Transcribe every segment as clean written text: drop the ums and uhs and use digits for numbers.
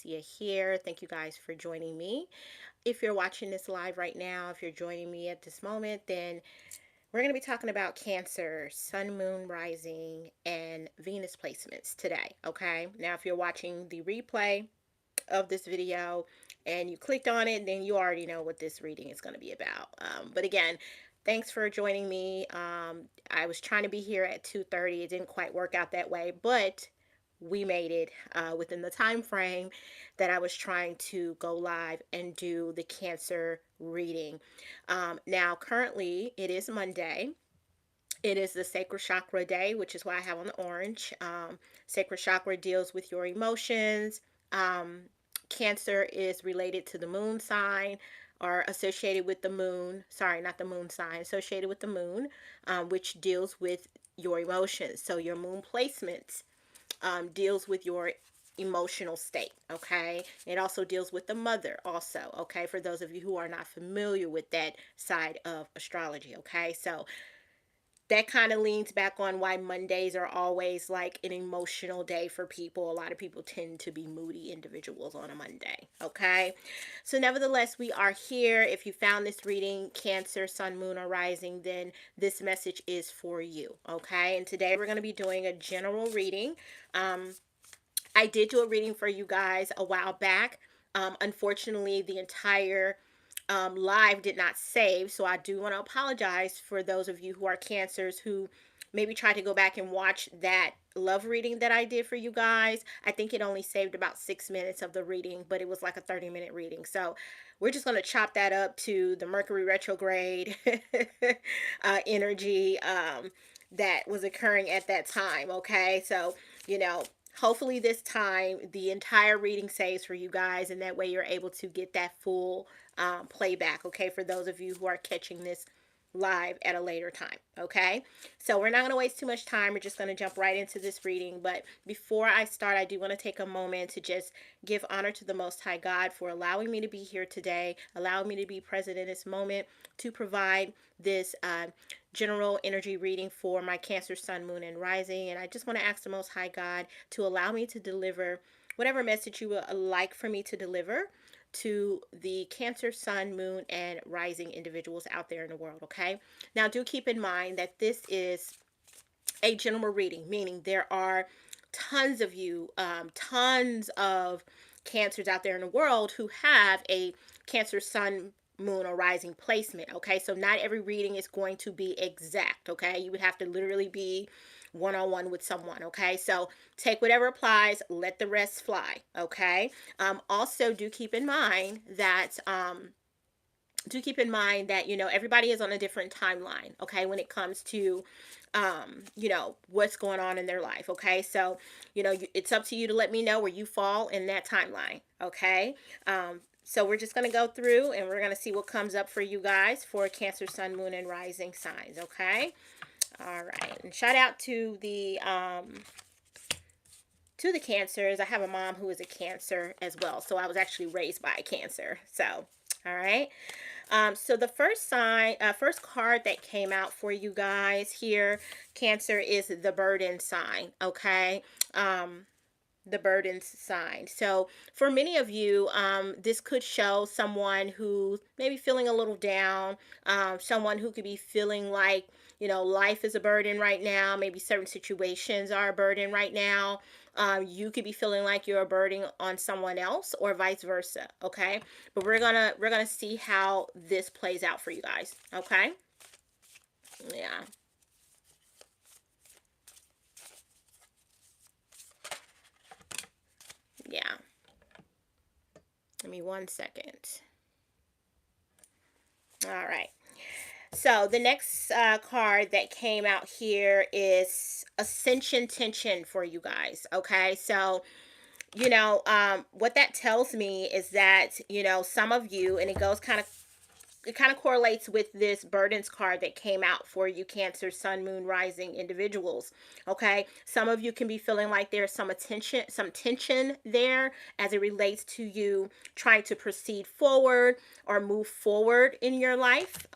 Here. Thank you guys for joining me. If you're watching this live right now, if you're joining me at this moment, then we're going to be talking about Cancer, Sun, Moon, Rising, and Venus placements today. Okay. Now, if you're watching the replay of this video and you clicked on it, then you already know what this reading is going to be about. But again, thanks for joining me. I was trying to be here at 2:30. It didn't quite work out that way, but we made it within the time frame that I was trying to go live and do the Cancer reading. Now, currently, it is Monday. It is the sacral chakra day, which is why I have on the orange. Sacral chakra deals with your emotions. Um, Cancer is related to the moon sign or associated with the moon. Sorry, not the moon sign, associated with the moon, which deals with your emotions. So your moon placements deals with your emotional state. Okay, it also deals with the mother also. Okay, for those of you who are not familiar with that side of astrology. Okay, so that kind of leans back on why Mondays are always like an emotional day for people. A lot of people tend to be moody individuals on a Monday. Okay. So, nevertheless, we are here. If you found this reading, Cancer, Sun, Moon, or Rising, then this message is for you. Okay. And today we're going to be doing a general reading. Um, I did do a reading for you guys a while back. Unfortunately, the entire live did not save. So I do want to apologize for those of you who are Cancers who maybe try to go back and watch that love reading that I did for you guys. I think it only saved about 6 minutes of the reading, but it was like a 30-minute reading. So we're just going to chop that up to the Mercury retrograde energy that was occurring at that time. Okay. So, you know, hopefully this time the entire reading saves for you guys, and that way you're able to get that full playback. Okay, for those of you who are catching this live at a later time. Okay, so we're not going to waste too much time. We're just going to jump right into this reading. But before I start, I do want to take a moment to just give honor to the Most High God for allowing me to be here today, allowing me to be present in this moment to provide this general energy reading for my Cancer, Sun, Moon, and Rising. And I just want to ask the Most High God to allow me to deliver whatever message you would like for me to deliver to the Cancer, Sun, Moon, and Rising individuals out there in the world. Okay. Now, do keep in mind that this is a general reading, meaning there are tons of you, tons of Cancers out there in the world who have a Cancer, Sun, Moon, or Rising placement. Okay, so not every reading is going to be exact. Okay, you would have to literally be one-on-one with someone. Okay, so take whatever applies, let the rest fly. Okay, also do keep in mind that you know, everybody is on a different timeline. Okay, when it comes to you know, what's going on in their life. Okay, so you know, it's up to you to let me know where you fall in that timeline. Okay, so we're just going to go through and we're going to see what comes up for you guys for Cancer, Sun, Moon, and Rising signs. Okay, all right, and shout out to the Cancers. I have a mom who is a Cancer as well, so I was actually raised by a Cancer. So all right. So the first card that came out for you guys here, Cancer, is the burden sign. Okay. The burden sign. So for many of you, this could show someone who maybe feeling a little down, someone who could be feeling like, you know, life is a burden right now. Maybe certain situations are a burden right now. You could be feeling like you're a burden on someone else, or vice versa. Okay, but we're gonna see how this plays out for you guys. Okay, yeah, yeah. Give me 1 second. All right. So the next card that came out here is Ascension Tension for you guys. Okay, so you know, what that tells me is that, you know, some of you, and it kind of correlates with this burdens card that came out for you Cancer, Sun, Moon, Rising individuals. Okay, some of you can be feeling like there's some tension there as it relates to you trying to proceed forward or move forward in your life.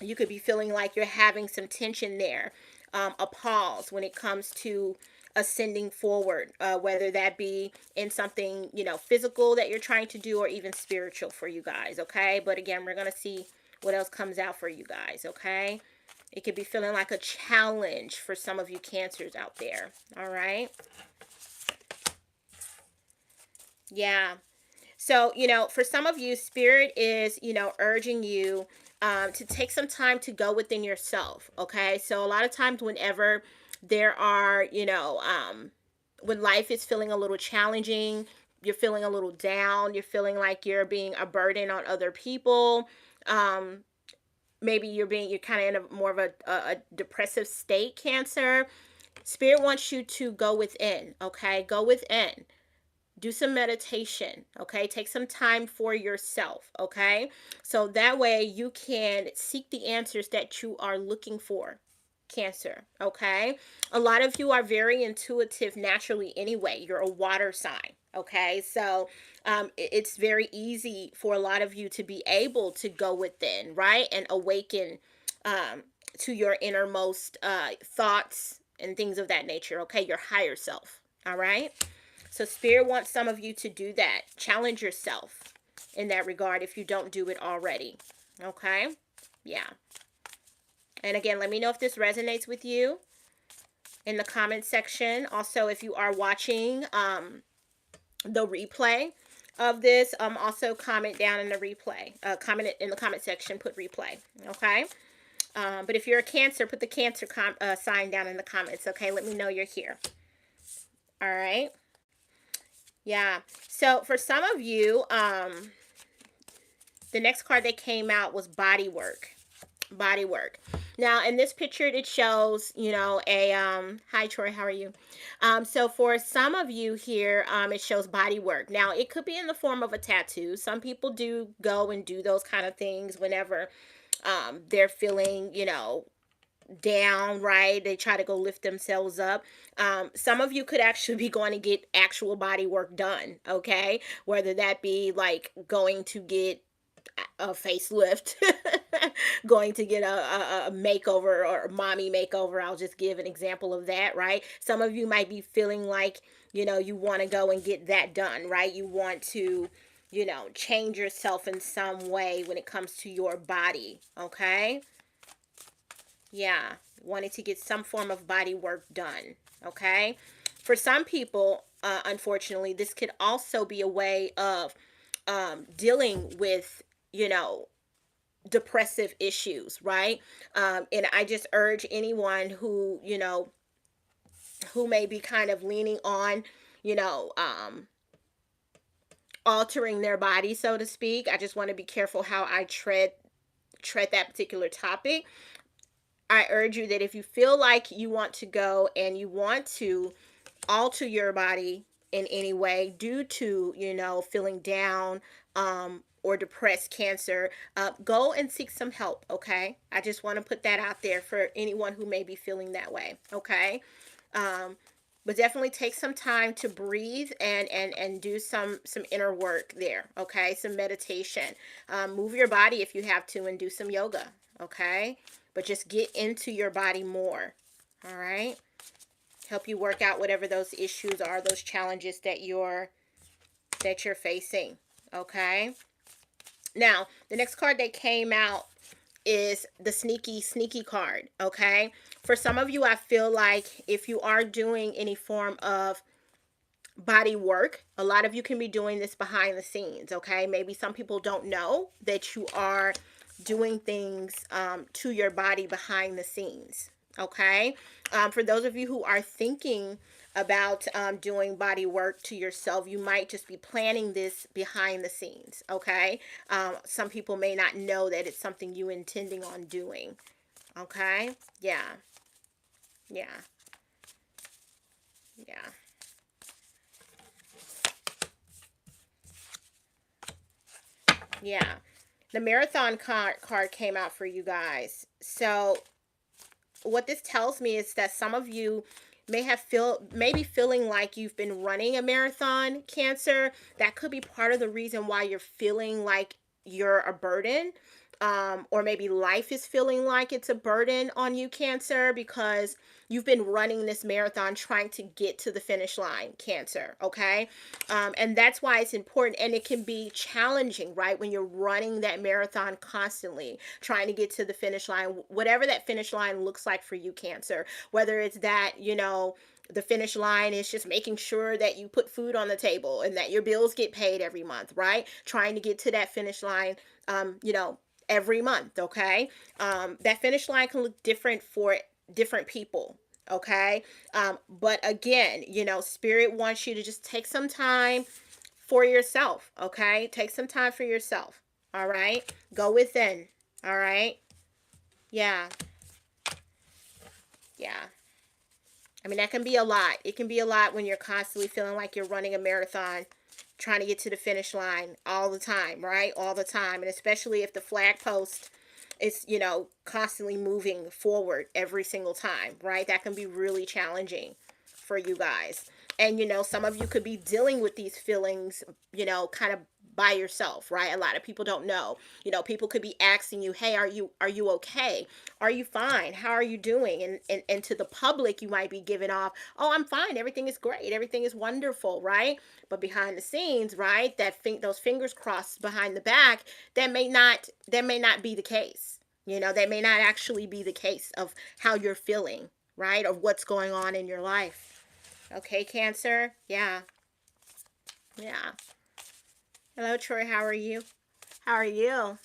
You could be feeling like you're having some tension there, a pause when it comes to ascending forward, whether that be in something, physical that you're trying to do, or even spiritual for you guys. Okay. But again, we're going to see what else comes out for you guys. Okay. It could be feeling like a challenge for some of you Cancers out there. All right. Yeah. So, for some of you, Spirit is, urging you to take some time to go within yourself. Okay. So, a lot of times, whenever there are, when life is feeling a little challenging, you're feeling a little down, you're feeling like you're being a burden on other people. Um, Maybe you're kind of in a more of a depressive state, Cancer. Spirit wants you to go within. Okay. Go within, do some meditation. Okay, take some time for yourself. Okay, so that way you can seek the answers that you are looking for, Cancer. Okay, a lot of you are very intuitive naturally anyway. You're a water sign. Okay, so it's very easy for a lot of you to be able to go within, right, and awaken um, to your innermost thoughts and things of that nature. Okay, your higher self. All right. So Spirit wants some of you to do that. Challenge yourself in that regard if you don't do it already. Okay? Yeah. And again, let me know if this resonates with you in the comment section. Also, if you are watching the replay of this, also comment down in the replay. Comment in the comment section, put replay. Okay? But if you're a Cancer, put the Cancer sign down in the comments. Okay? Let me know you're here. All right? Yeah. So for some of you, the next card that came out was body work. Body work. Now in this picture, it shows, hi Troy, how are you? So for some of you here, it shows body work. Now it could be in the form of a tattoo. Some people do go and do those kind of things whenever they're feeling, down, right? They try to go lift themselves up. Some of you could actually be going to get actual body work done. Okay, whether that be like going to get a facelift, going to get a makeover or a mommy makeover. I'll just give an example of that, right? Some of you might be feeling like, you want to go and get that done, right? You want to, change yourself in some way when it comes to your body. Okay. Yeah, wanted to get some form of body work done. Okay. For some people, unfortunately, this could also be a way of dealing with, depressive issues, right? And I just urge anyone who, who may be kind of leaning on, altering their body, so to speak. I just want to be careful how I tread that particular topic. I urge you that if you feel like you want to go and you want to alter your body in any way due to, feeling down or depressed, Cancer, go and seek some help. Okay. I just want to put that out there for anyone who may be feeling that way. Okay. But definitely take some time to breathe and do some inner work there. Okay. Some meditation, move your body if you have to, and do some yoga. Okay. But just get into your body more. All right. Help you work out whatever those issues are, those challenges that you're facing. Okay. Now, the next card that came out is the sneaky card. Okay. For some of you, I feel like if you are doing any form of body work, a lot of you can be doing this behind the scenes. Okay. Maybe some people don't know that you are doing things to your body behind the scenes. Okay. For those of you who are thinking about doing body work to yourself, you might just be planning this behind the scenes. Okay. Some people may not know that it's something you intending on doing. Okay. Yeah. Yeah. Yeah. Yeah. The marathon card came out for you guys. So what this tells me is that some of you maybe feeling like you've been running a marathon, Cancer. That could be part of the reason why you're feeling like you're a burden. or maybe life is feeling like it's a burden on you, Cancer, because you've been running this marathon trying to get to the finish line, Cancer. Okay. And that's why it's important. And it can be challenging, right? When you're running that marathon constantly, trying to get to the finish line, whatever that finish line looks like for you, Cancer, whether it's that, the finish line is just making sure that you put food on the table and that your bills get paid every month, right? Trying to get to that finish line, every month. Okay. That finish line can look different for different people. Okay. But again, Spirit wants you to just take some time for yourself. Okay. Take some time for yourself. All right. Go within. All right. Yeah. Yeah. I mean, that can be a lot. It can be a lot when you're constantly feeling like you're running a marathon, trying to get to the finish line all the time, right? All the time. And especially if the flag post is, constantly moving forward every single time, right? That can be really challenging for you guys. And, some of you could be dealing with these feelings, kind of by yourself, right? A lot of people don't know. People could be asking you, "Hey, are you okay? Are you fine? How are you doing?" And to the public, you might be giving off, "Oh, I'm fine. Everything is great. Everything is wonderful," right? But behind the scenes, right? Those fingers crossed behind the back, that may not be the case. That may not actually be the case of how you're feeling, right? Of what's going on in your life. Okay, Cancer? Yeah. Yeah. Hello, Troy. How are you? How are you?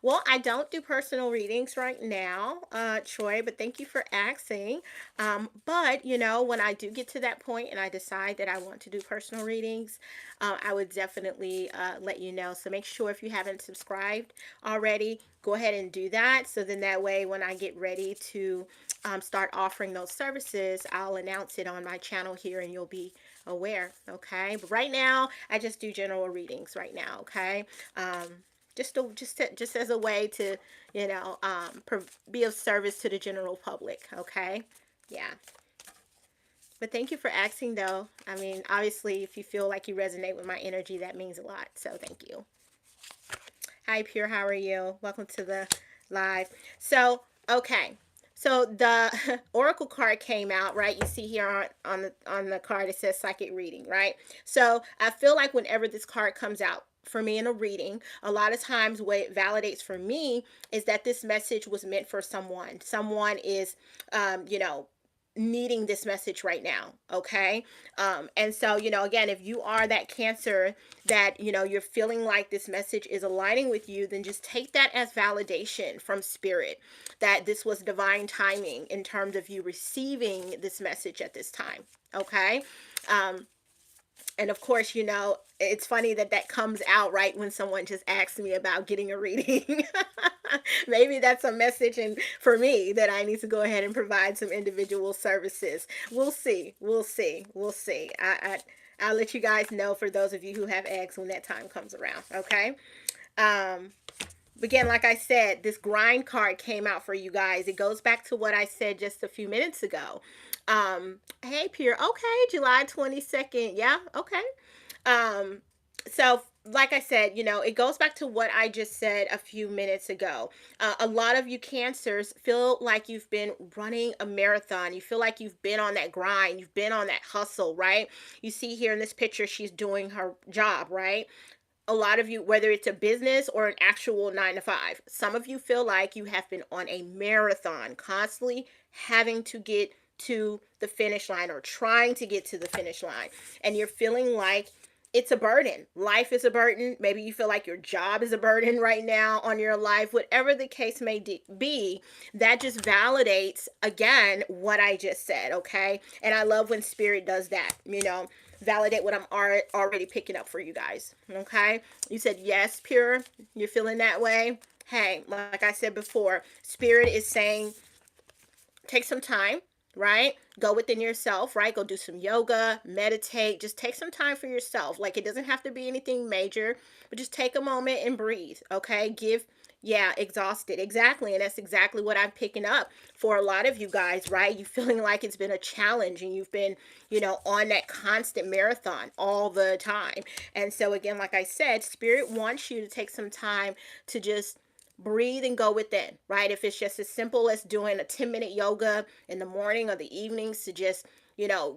Well, I don't do personal readings right now, Troy, but thank you for asking. But, when I do get to that point and I decide that I want to do personal readings, I would definitely let you know. So make sure if you haven't subscribed already, go ahead and do that. So then that way, when I get ready to start offering those services, I'll announce it on my channel here and you'll be aware. Okay. But right now, I just do general readings right now. Okay. Just as a way to be of service to the general public. Okay. Yeah. But thank you for asking, though. I mean, obviously, if you feel like you resonate with my energy, that means a lot. So thank you. Hi, Pure. How are you? Welcome to the live. So, okay. So the oracle card came out, right? You see here on the card it says psychic reading, right? So I feel like whenever this card comes out for me in a reading, a lot of times what it validates for me is that this message was meant for someone. Someone is, needing this message right now. Okay. And so, again, if you are that Cancer that, you're feeling like this message is aligning with you, then just take that as validation from Spirit that this was divine timing in terms of you receiving this message at this time. Okay. And of course, it's funny that comes out right when someone just asks me about getting a reading. Maybe that's a message and for me that I need to go ahead and provide some individual services. We'll see. We'll see. We'll see. I'll let you guys know for those of you who have eggs when that time comes around. Okay. Again, like I said, this grind card came out for you guys. It goes back to what I said just a few minutes ago. Hey, Pure. Okay, July 22nd. Yeah, okay. So like I said, it goes back to what I just said a few minutes ago. A lot of you Cancers feel like you've been running a marathon. You feel like you've been on that grind. You've been on that hustle, right? You see here in this picture, she's doing her job, right? A lot of you, whether it's a business or an actual 9 to 5, some of you feel like you have been on a marathon, constantly having to get to the finish line or trying to get to the finish line. And you're feeling like it's a burden. Life is a burden. Maybe you feel like your job is a burden right now on your life. Whatever the case may be, that just validates, again, what I just said, okay? And I love when Spirit does that, validate what I'm already picking up for you guys. Okay. You said yes, Pure. You're feeling that way. Hey, like I said before, Spirit is saying take some time, right? Go within yourself, right? Go do some yoga, meditate, just take some time for yourself. Like, it doesn't have to be anything major, but just take a moment and breathe. Okay. Exhausted. Exactly. And that's exactly what I'm picking up for a lot of you guys, right? You feeling like it's been a challenge and you've been, on that constant marathon all the time. And so again, like I said, Spirit wants you to take some time to just breathe and go within, right? If it's just as simple as doing a 10-minute yoga in the morning or the evenings to just,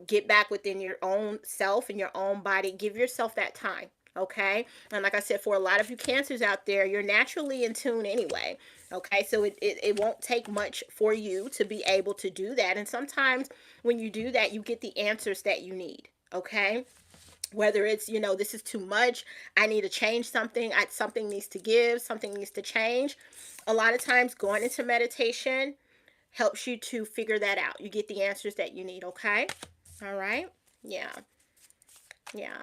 get back within your own self and your own body, give yourself that time. Okay. And like I said, for a lot of you cancers out there, you're naturally in tune anyway. Okay. So it won't take much for you to be able to do that. And sometimes when you do that, you get the answers that you need. Okay. Whether it's, this is too much, I need to change something, something needs to give, something needs to change. A lot of times going into meditation helps you to figure that out. You get the answers that you need. Okay. All right. Yeah. Yeah.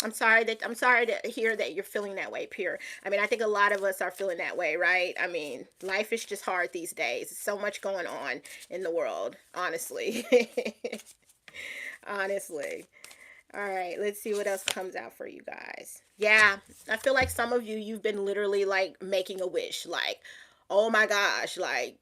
I'm sorry to hear that you're feeling that way, Pure. I mean, I think a lot of us are feeling that way, right? I mean, life is just hard these days. There's so much going on in the world, honestly. Honestly. All right, let's see what else comes out for you guys. Yeah, I feel like some of you, you've been literally like making a wish, like, oh my gosh, like,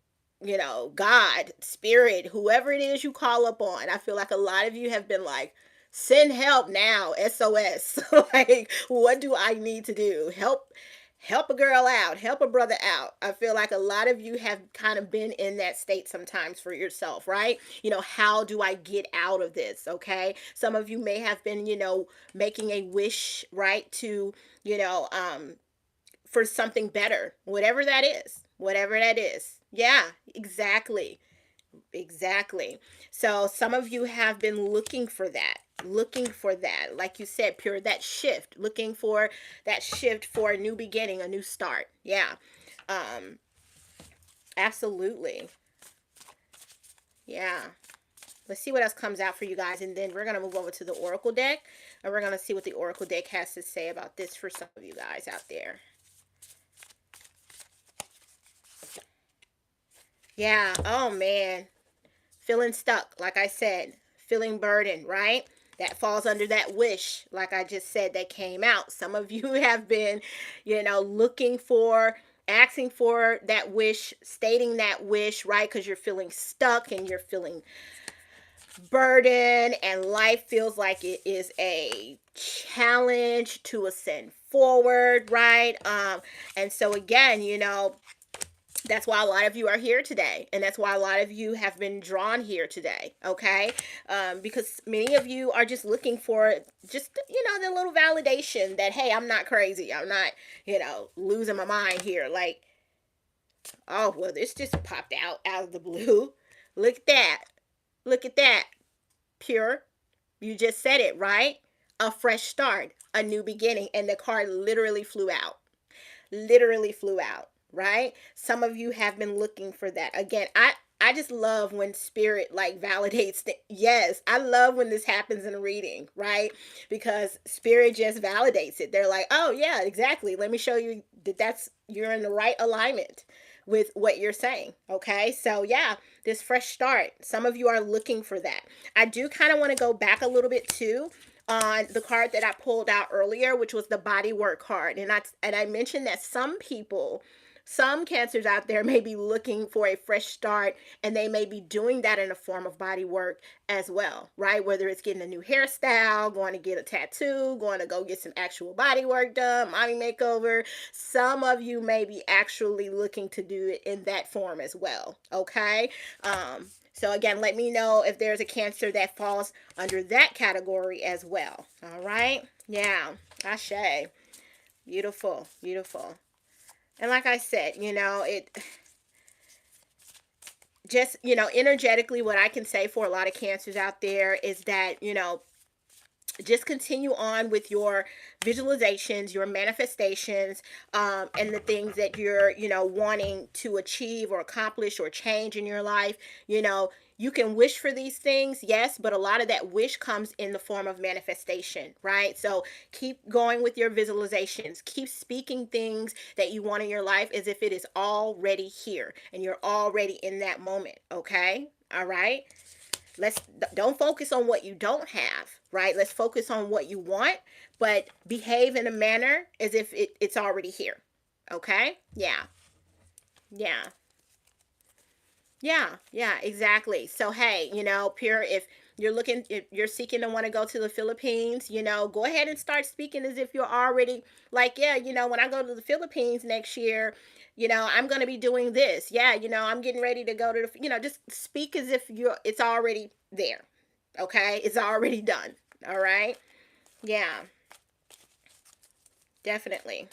God, spirit, whoever it is you call upon. I feel like a lot of you have been like, send help now, SOS. Like, what do I need to do? Help a girl out, help a brother out. I feel like a lot of you have kind of been in that state sometimes for yourself, right? How do I get out of this? Okay. Some of you may have been, making a wish, right, to, you know, um, for something better, whatever that is, whatever that is. Yeah, exactly. Exactly. So some of you have been looking for that, like you said, Pure, that shift, looking for that shift for a new beginning, a new start. Yeah. Um, absolutely. Yeah. Let's see what else comes out for you guys, and then we're going to move over to the Oracle deck, and we're going to see what the Oracle deck has to say about this for some of you guys out there. Yeah. Oh, man. Feeling stuck, like I said, feeling burdened, right? That falls under that wish, like I just said, that came out. Some of you have been, looking for, asking for that wish, stating that wish, right? Because you're feeling stuck and you're feeling burdened, and life feels like it is a challenge to ascend forward, right? And so again, that's why a lot of you are here today, and that's why a lot of you have been drawn here today. Okay. Because many of you are just looking for just, the little validation that, hey, I'm not crazy, I'm not, losing my mind here. Like, oh well, this just popped out of the blue. Look at that. Look at that. Pure, you just said it, right? A fresh start, a new beginning, and the card literally flew out. Literally flew out, right? Some of you have been looking for that. Again, I just love when spirit like validates yes, I love when this happens in a reading, right? Because spirit just validates it. They're like, oh yeah, exactly, let me show you that you're in the right alignment with what you're saying. Okay. So yeah, this fresh start, some of you are looking for that. I do kind of want to go back a little bit too on the card that I pulled out earlier, which was the body work card. And I mentioned that some cancers out there may be looking for a fresh start, and they may be doing that in a form of body work as well, right? Whether it's getting a new hairstyle, going to get a tattoo, going to go get some actual body work done, mommy makeover. Some of you may be actually looking to do it in that form as well. Okay. So again, let me know if there's a cancer that falls under that category as well. All right. Yeah. Ashe. Beautiful. Beautiful. And like I said, it just, energetically, what I can say for a lot of cancers out there is that, just continue on with your visualizations, your manifestations, and the things that you're, wanting to achieve or accomplish or change in your life. You can wish for these things, yes, but a lot of that wish comes in the form of manifestation, right? So keep going with your visualizations. Keep speaking things that you want in your life as if it is already here and you're already in that moment, okay? All right? Don't focus on what you don't have, right? Let's focus on what you want, but behave in a manner as if it's already here. Okay? Yeah. Yeah. Yeah, exactly. So hey, Pure, you're looking, if you're seeking to want to go to the Philippines, go ahead and start speaking as if you're already like, yeah, when I go to the Philippines next year, I'm going to be doing this. Yeah, I'm getting ready to go to the, just speak as if it's already there. Okay? It's already done. All right? Yeah, definitely.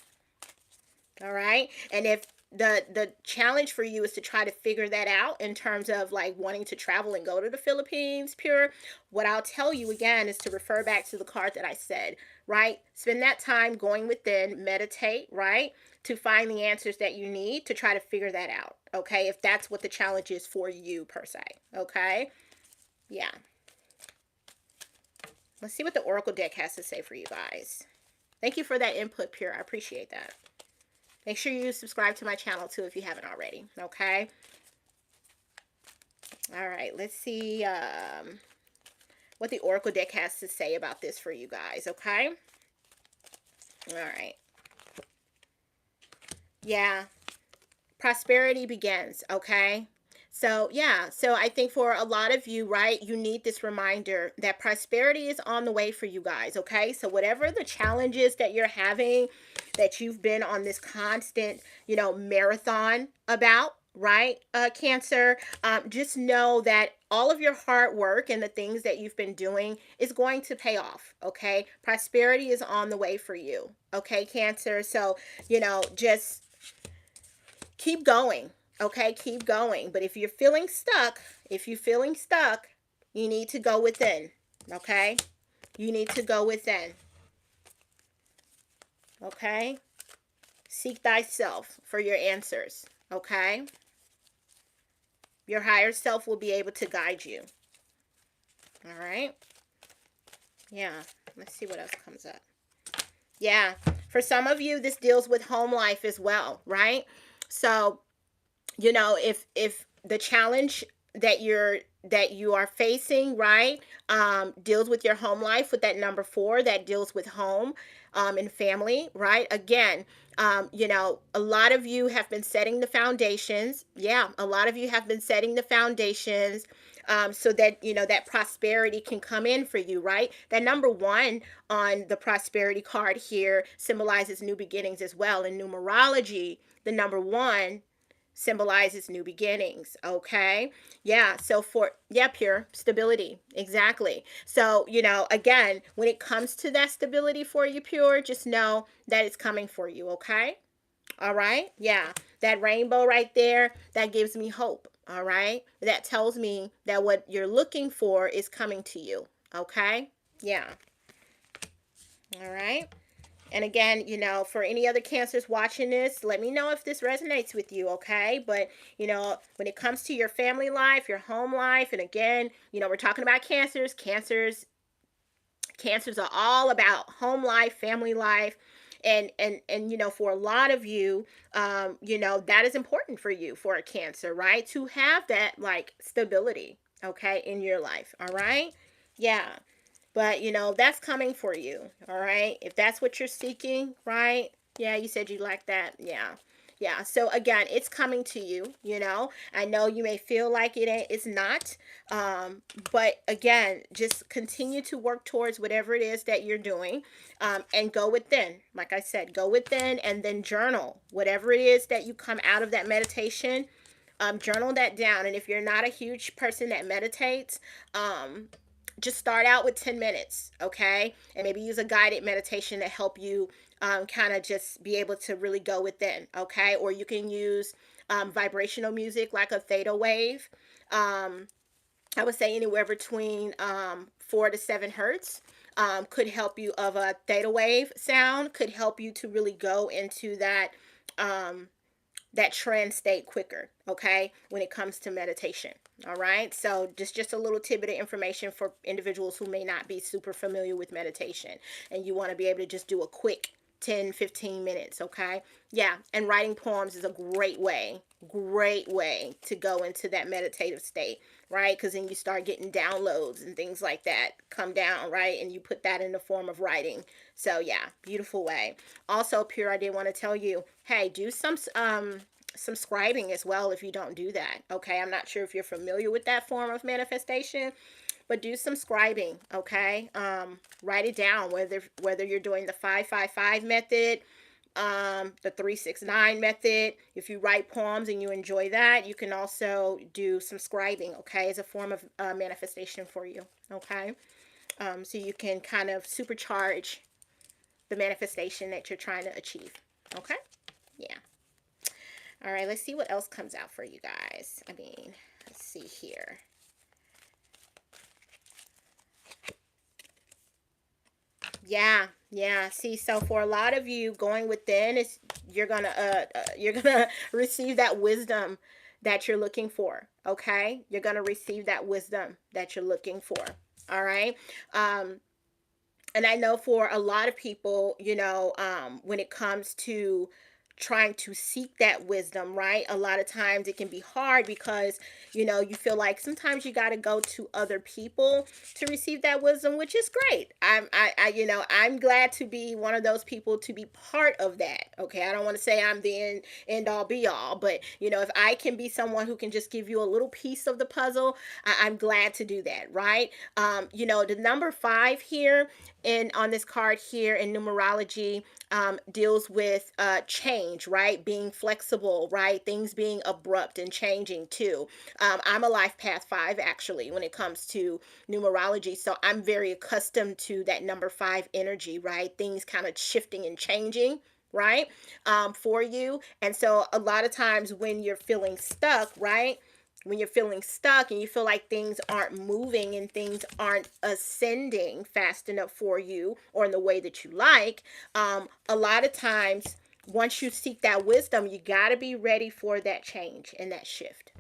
All right. And if the challenge for you is to try to figure that out in terms of like wanting to travel and go to the Philippines, pure, what I'll tell you again is to refer back to the card that I said, right? Spend that time going within, meditate, right? To find the answers that you need to try to figure that out. Okay? If that's what the challenge is for you per se. Okay? Yeah. Let's see what the Oracle deck has to say for you guys. Thank you for that input, Pure. I appreciate that. Make sure you subscribe to my channel too if you haven't already. Okay. All right. Let's see what the Oracle deck has to say about this for you guys. Okay. All right. Yeah. Prosperity begins. Okay. So, yeah. So, I think for a lot of you, right, you need this reminder that prosperity is on the way for you guys. Okay. So, whatever the challenges that you're having, that you've been on this constant, marathon about, right, Cancer, just know that all of your hard work and the things that you've been doing is going to pay off. Okay. Prosperity is on the way for you. Okay, Cancer. So, just keep going. Okay, keep going. But if you're feeling stuck, you need to go within. Okay? You need to go within. Okay? Seek thyself for your answers. Okay? Your higher self will be able to guide you. All right? Yeah. Let's see what else comes up. Yeah. For some of you, this deals with home life as well, right? So, if the challenge that you are facing, right, deals with your home life, with that number 4 that deals with home and family, right? Again, a lot of you have been setting the foundations. Yeah, a lot of you have been setting the foundations so that that prosperity can come in for you, right? That number 1 on the prosperity card here symbolizes new beginnings as well. In numerology, the number 1 symbolizes new beginnings. Okay. Yeah. So pure stability. Exactly. So, again, when it comes to that stability for you, pure, just know that it's coming for you. Okay. All right. Yeah. That rainbow right there, that gives me hope. All right. That tells me that what you're looking for is coming to you. Okay. Yeah. All right. And again, for any other cancers watching this, let me know if this resonates with you, okay? But, when it comes to your family life, your home life, and again, we're talking about cancers. Cancers are all about home life, family life. And for a lot of you, that is important for you, for a Cancer, right? To have that like stability, okay, in your life. All right. Yeah. But, that's coming for you. All right. If that's what you're seeking, right? Yeah, you said you like that. Yeah. Yeah. So again, it's coming to you, I know you may feel like it's not. But again, just continue to work towards whatever it is that you're doing. And go within. Like I said, go within and then journal. Whatever it is that you come out of that meditation, journal that down. And if you're not a huge person that meditates, just start out with 10 minutes, okay? And maybe use a guided meditation to help you kind of just be able to really go within, okay? Or you can use vibrational music like a theta wave. I would say anywhere between 4 to 7 hertz could help you, of a theta wave sound, could help you to really go into that that trance state quicker, okay, when it comes to meditation. All right. So just a little tidbit of information for individuals who may not be super familiar with meditation and you want to be able to just do a quick 10-15 minutes. Okay. Yeah. And writing poems is a great way to go into that meditative state, right? Because then you start getting downloads and things like that come down, right? And you put that in the form of writing. So yeah, beautiful way. Also, Pure, I did want to tell you, hey, do some scribing as well if you don't do that. Okay. I'm not sure if you're familiar with that form of manifestation, but do some scribing, okay? Write it down, whether you're doing the 555 method, the 369 method. If you write poems and you enjoy that, you can also do some scribing, okay, as a form of manifestation for you, okay? So you can kind of supercharge the manifestation that you're trying to achieve, okay? Yeah. All right, let's see what else comes out for you guys. I mean, let's see here. Yeah. See, so for a lot of you, going within is you're gonna receive that wisdom that you're looking for. Okay, you're gonna receive that wisdom that you're looking for. All right. Um, and I know for a lot of people, when it comes to trying to seek that wisdom, right? A lot of times it can be hard because, you feel like sometimes you got to go to other people to receive that wisdom, which is great. I'm glad to be one of those people, to be part of that. Okay. I don't want to say I'm the end all be all, but if I can be someone who can just give you a little piece of the puzzle, I'm glad to do that. Right. The number 5 here, and on this card here in numerology, deals with change, right? Being flexible, right? Things being abrupt and changing too. I'm a life path 5 actually when it comes to numerology. So I'm very accustomed to that number 5 energy, right? Things kind of shifting and changing, right? For you. And so a lot of times when you're feeling stuck, right? When you're feeling stuck and you feel like things aren't moving and things aren't ascending fast enough for you or in the way that you like, a lot of times once you seek that wisdom, you got to be ready for that change and that shift.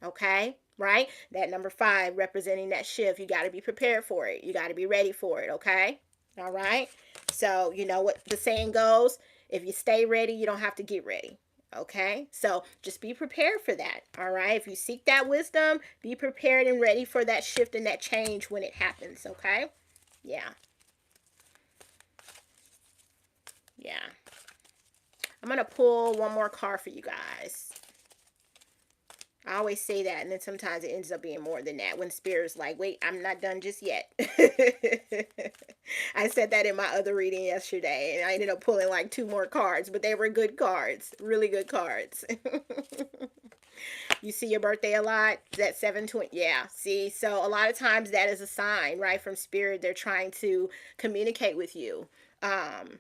Okay, right? That number 5 representing that shift, you got to be prepared for it, you got to be ready for it. Okay, all right. So you know what the saying goes, if you stay ready, you don't have to get ready. Okay, so just be prepared for that. All right, if you seek that wisdom, be prepared and ready for that shift and that change when it happens. Okay, yeah, yeah. I'm gonna pull one more card for you guys. I always say that, and then sometimes it ends up being more than that when spirit's like, wait, I'm not done just yet. I said that in my other reading yesterday, and I ended up pulling like 2 more cards, but they were good cards, really good cards. You see your birthday a lot, that 720. Yeah, see, so a lot of times that is a sign, right, from spirit. They're trying to communicate with you. Um,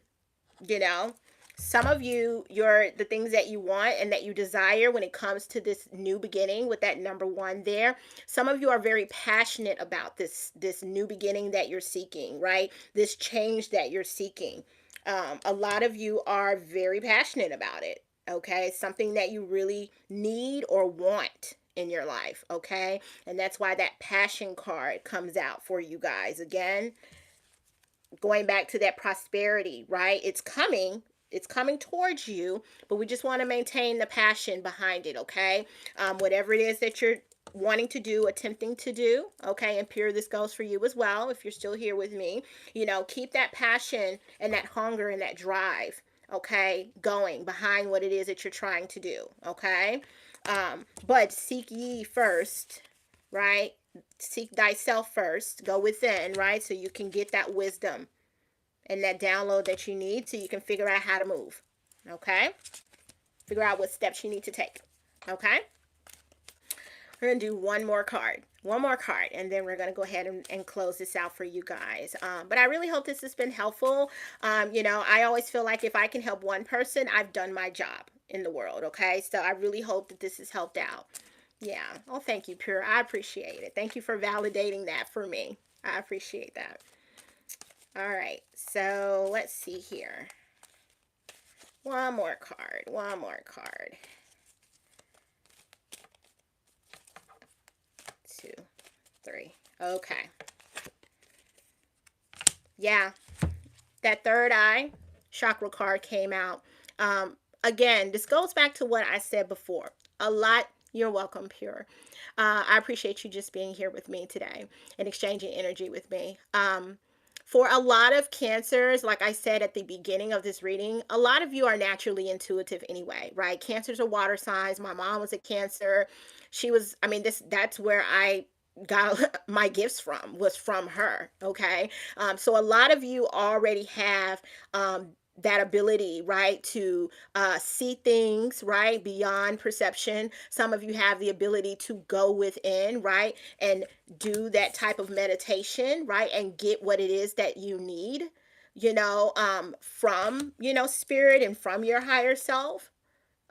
you know, some of you, the things that you want and that you desire when it comes to this new beginning with that number 1 there, some of you are very passionate about this new beginning that you're seeking, right? This change that you're seeking. A lot of you are very passionate about it. Okay, something that you really need or want in your life. Okay, and that's why that passion card comes out for you guys. Again, going back to that prosperity, right? It's coming towards you, but we just want to maintain the passion behind it. Okay, whatever it is that you're wanting to do, attempting to do, okay, and pure, this goes for you as well. If you're still here with me, keep that passion and that hunger and that drive, okay, going behind what it is that you're trying to do. Okay, but seek ye first, right? Seek thyself first, go within, right? So you can get that wisdom and that download that you need, so you can figure out how to move. Okay, figure out what steps you need to take. Okay, we're gonna do one more card, and then we're gonna go ahead and close this out for you guys. But I really hope this has been helpful. I always feel like if I can help one person, I've done my job in the world. Okay, so I really hope that this has helped out. Yeah. Oh, thank you, Pure. I appreciate it. Thank you for validating that for me. I appreciate that. All right. So let's see here. One more card. One more card. 2, 3. Okay. Yeah. That third eye chakra card came out. Again, this goes back to what I said before. A lot. You're welcome, Pure. I appreciate you just being here with me today and exchanging energy with me. For a lot of cancers, like I said at the beginning of this reading, a lot of you are naturally intuitive anyway, right? Cancers are water signs. My mom was a Cancer. She was, I mean, that's where I got my gifts from, was from her. Okay. So a lot of you already have that ability, right, to see things, right, beyond perception. Some of you have the ability to go within, right, and do that type of meditation, right, and get what it is that you need, from, spirit and from your higher self.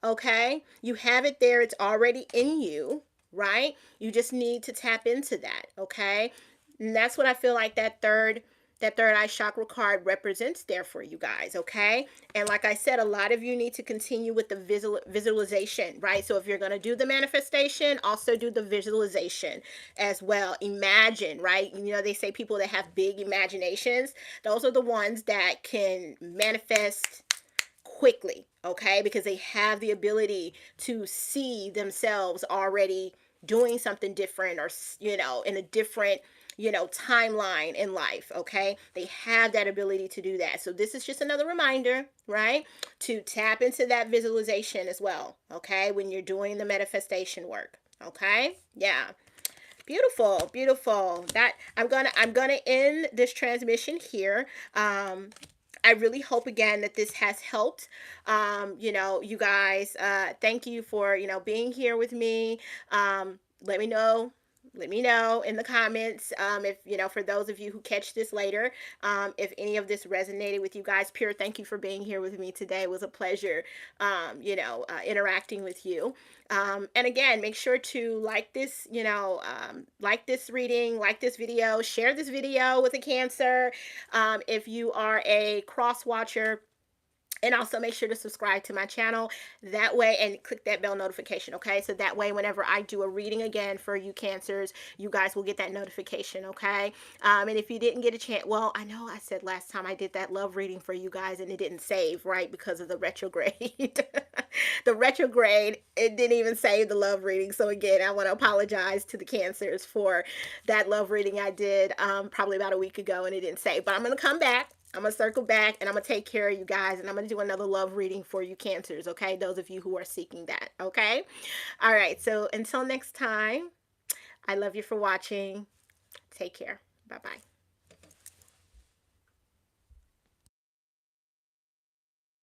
Okay. You have it there. It's already in you, right? You just need to tap into that. Okay. And that's what I feel like that third eye chakra card represents there for you guys. Okay. And like I said, a lot of you need to continue with the visualization, right? So if you're going to do the manifestation, also do the visualization as well. Imagine, right? They say people that have big imaginations, those are the ones that can manifest quickly, okay? Because they have the ability to see themselves already doing something different, or in a different timeline in life. Okay, they have that ability to do that. So this is just another reminder, right, to tap into that visualization as well. Okay, when you're doing the manifestation work. Okay, yeah. Beautiful, beautiful. That I'm gonna end this transmission here. I really hope again that this has helped. You guys, thank you for, being here with me. Let me know. Let me know in the comments, if, for those of you who catch this later, if any of this resonated with you guys. Pure, thank you for being here with me today. It was a pleasure, interacting with you. And again, make sure to like this, like this reading, like this video, share this video with a Cancer. If you are a cross watcher, and also make sure to subscribe to my channel that way, and click that bell notification. Okay, so that way whenever I do a reading again for you Cancers, you guys will get that notification. Okay. And if you didn't get a chance, well, I know I said last time I did that love reading for you guys and it didn't save, right, because of the retrograde. The retrograde, it didn't even save the love reading. So again, I want to apologize to the Cancers for that love reading I did probably about a week ago and it didn't save. But I'm going to come back. I'm going to circle back and I'm going to take care of you guys, and I'm going to do another love reading for you Cancers. Okay, those of you who are seeking that. Okay. All right, so until next time, I love you for watching. Take care. Bye bye.